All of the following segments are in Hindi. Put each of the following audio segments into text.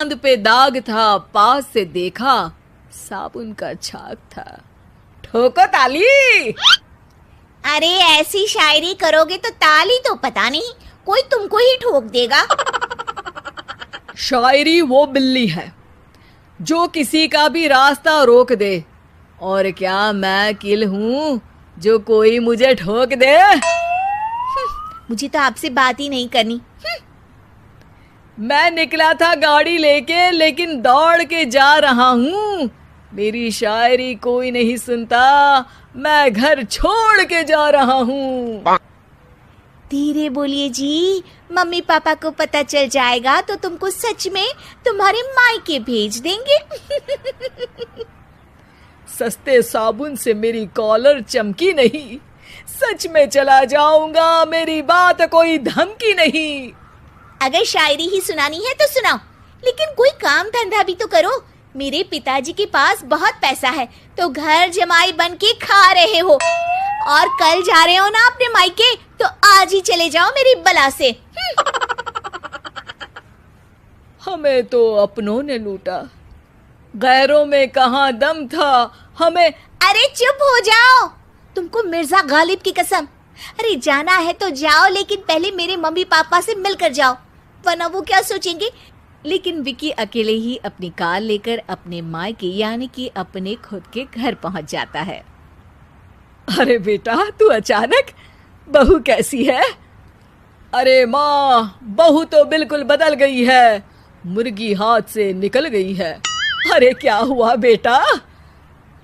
चांद पे दाग था, पास से देखा साबुन का छाग था। ठोको ताली। अरे ऐसी शायरी करोगे तो ताली तो पता नहीं कोई तुमको ही ठोक देगा। शायरी वो बिल्ली है जो किसी का भी रास्ता रोक दे, और क्या मैं किल हूँ जो कोई मुझे ठोक दे। मुझे तो आपसे बात ही नहीं करनी। मैं निकला था गाड़ी लेके, लेकिन दौड़ के जा रहा हूँ। मेरी शायरी कोई नहीं सुनता, मैं घर छोड़ के जा रहा हूँ। धीरे बोलिए जी, मम्मी पापा को पता चल जाएगा तो तुमको सच में तुम्हारे मायके भेज देंगे। सस्ते साबुन से मेरी कॉलर चमकी नहीं, सच में चला जाऊंगा, मेरी बात कोई धमकी नहीं। अगर शायरी ही सुनानी है तो सुनाओ, लेकिन कोई काम धंधा भी तो करो। मेरे पिताजी के पास बहुत पैसा है तो घर जमाई बन के खा रहे हो, और कल जा रहे हो ना अपने मायके तो आज ही चले जाओ मेरी बला से। हमें तो अपनों ने लूटा, गैरों में कहाँ दम था हमें। अरे चुप हो जाओ, तुमको मिर्जा गालिब की कसम। अरे जाना है तो जाओ, लेकिन पहले मेरे मम्मी पापा से मिलकर जाओ, वरना वो क्या सोचेंगे। लेकिन विकी अकेले ही अपनी कार लेकर अपने मायके यानी कि अपने खुद के घर पहुंच जाता है। अरे बेटा, तू अचानक, बहू कैसी है? अरे माँ, बहू तो बिल्कुल बदल गई है, मुर्गी हाथ से निकल गई है। अरे क्या हुआ बेटा?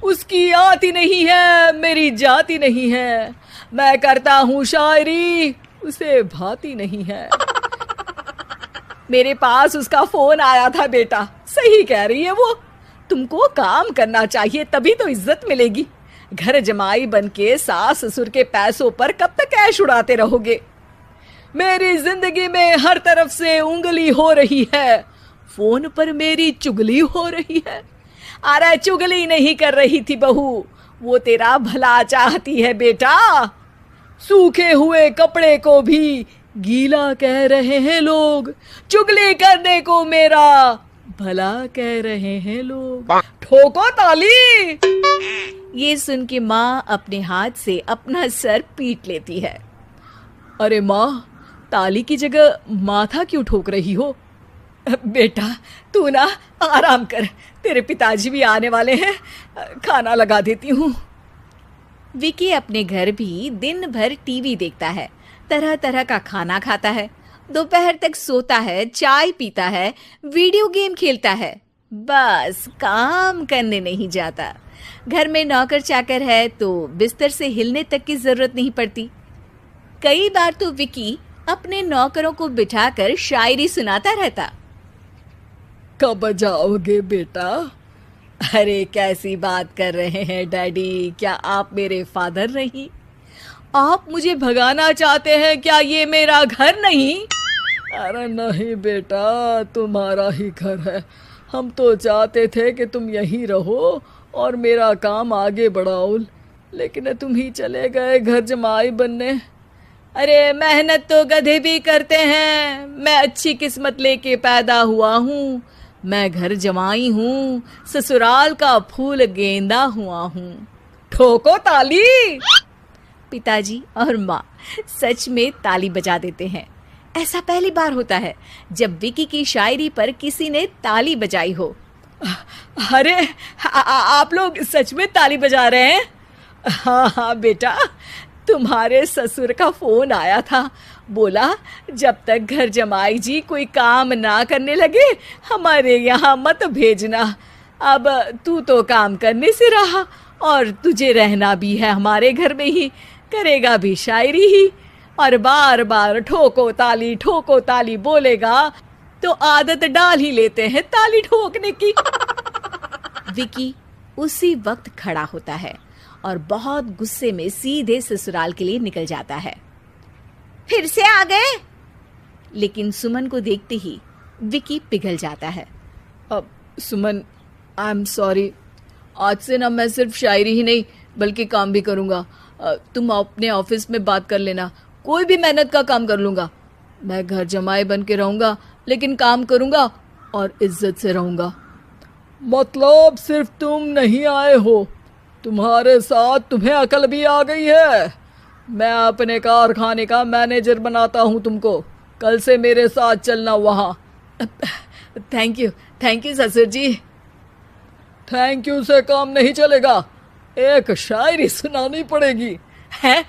उसकी आती नहीं है, मेरी जाती नहीं है। मैं करता हूँ शायरी, उसे भाती नहीं है। मेरे पास उसका फोन आया था बेटा, सही कह रही है वो। तुमको काम करना चाहिए, तभी तो इज्जत मिलेगी। घर जमाई बनके सास ससुर के पैसों पर कब तक ऐश उड़ाते रहोगे? मेरी जिंदगी में हर तरफ से उंगली हो रही है, फोन पर मेरी चुगली हो रही है। अरे चुगली नहीं कर रही थी बहू, वो तेरा भला चाहती है बेटा। सूखे हुए कपड़े को भी गीला कह रहे हैं लोग, चुगली करने को मेरा भला कह रहे हैं लोग। ठोको ताली। ये सुन के माँ अपने हाथ से अपना सर पीट लेती है। अरे माँ, ताली की जगह माथा क्यों ठोक रही हो? बेटा तू ना आराम कर, तेरे पिताजी भी आने वाले हैं, खाना लगा देती हूँ। विकी अपने घर भी दिन भर टीवी देखता है, तरह तरह का खाना खाता है, दोपहर तक सोता है, चाय पीता है, वीडियो गेम खेलता है, बस काम करने नहीं जाता। घर में नौकर चाकर है तो बिस्तर से हिलने तक की जरूरत नहीं पड़ती। कई बार तो विकी अपने नौकरों को बिठाकर शायरी सुनाता रहता। कब जाओगे बेटा? अरे कैसी बात कर रहे हैं डैडी, क्या आप मेरे फादर नहीं? आप मुझे भगाना चाहते हैं क्या? ये मेरा घर नहीं। अरे नहीं बेटा, तुम्हारा ही घर है। हम तो चाहते थे कि तुम यहीं रहो और मेरा काम आगे बढ़ाओ, लेकिन तुम ही चले गए घर जमाई बनने। अरे मेहनत तो गधे भी करते हैं, मैं अच्छी किस्मत लेके पैदा हुआ हूँ। मैं घर जमाई हूँ, ससुराल का फूल गेंदा हुआ हूँ। ठोको ताली। पिताजी और माँ सच में ताली बजा देते हैं। ऐसा पहली बार होता है जब विकी की शायरी पर किसी ने ताली बजाई हो। अरे आप लोग सच में ताली बजा रहे हैं? हाँ हाँ बेटा, तुम्हारे ससुर का फोन आया था, बोला जब तक घर जमाई जी कोई काम ना करने लगे हमारे यहाँ मत भेजना। अब तू तो काम करने से रहा और तुझे रहना भी है हमारे घर में ही, करेगा भी शायरी ही, और बार बार ठोको ताली बोलेगा तो आदत डाल ही लेते हैं ताली ठोकने की। विकी उसी वक्त खड़ा होता है और बहुत गुस्से में सीधे ससुराल के लिए निकल जाता है। फिर से आ गए? लेकिन सुमन को देखते ही विकी पिघल जाता है। अब सुमन, आई एम सॉरी, आज से ना मैं सिर्फ शायरी ही नहीं बल्कि काम भी करूँगा। तुम अपने ऑफिस में बात कर लेना, कोई भी मेहनत का काम कर लूँगा। मैं घर जमाई बन के रहूँगा लेकिन काम करूँगा और इज्जत से रहूँगा। मतलब सिर्फ तुम नहीं आए हो, तुम्हारे साथ तुम्हें अकल भी आ गई है। मैं अपने कारखाने का मैनेजर बनाता हूँ तुमको। कल से मेरे साथ चलना वहाँ। थैंक यू ससुर जी। थैंक यू से काम नहीं चलेगा, एक शायरी सुनानी पड़ेगी। है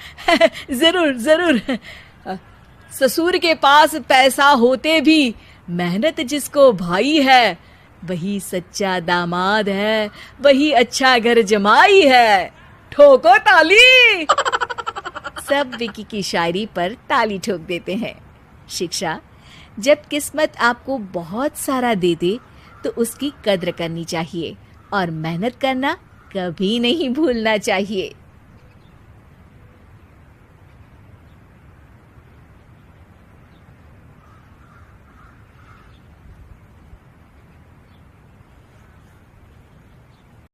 जरूर जरूर। ससुर के पास पैसा होते भी मेहनत जिसको भाई है, वही सच्चा दामाद है, वही अच्छा घर जमाई है। ठोको ताली। सब विकी की शायरी पर ताली ठोक देते हैं। शिक्षा, जब किस्मत आपको बहुत सारा दे दे तो उसकी कद्र करनी चाहिए और मेहनत करना कभी नहीं भूलना चाहिए।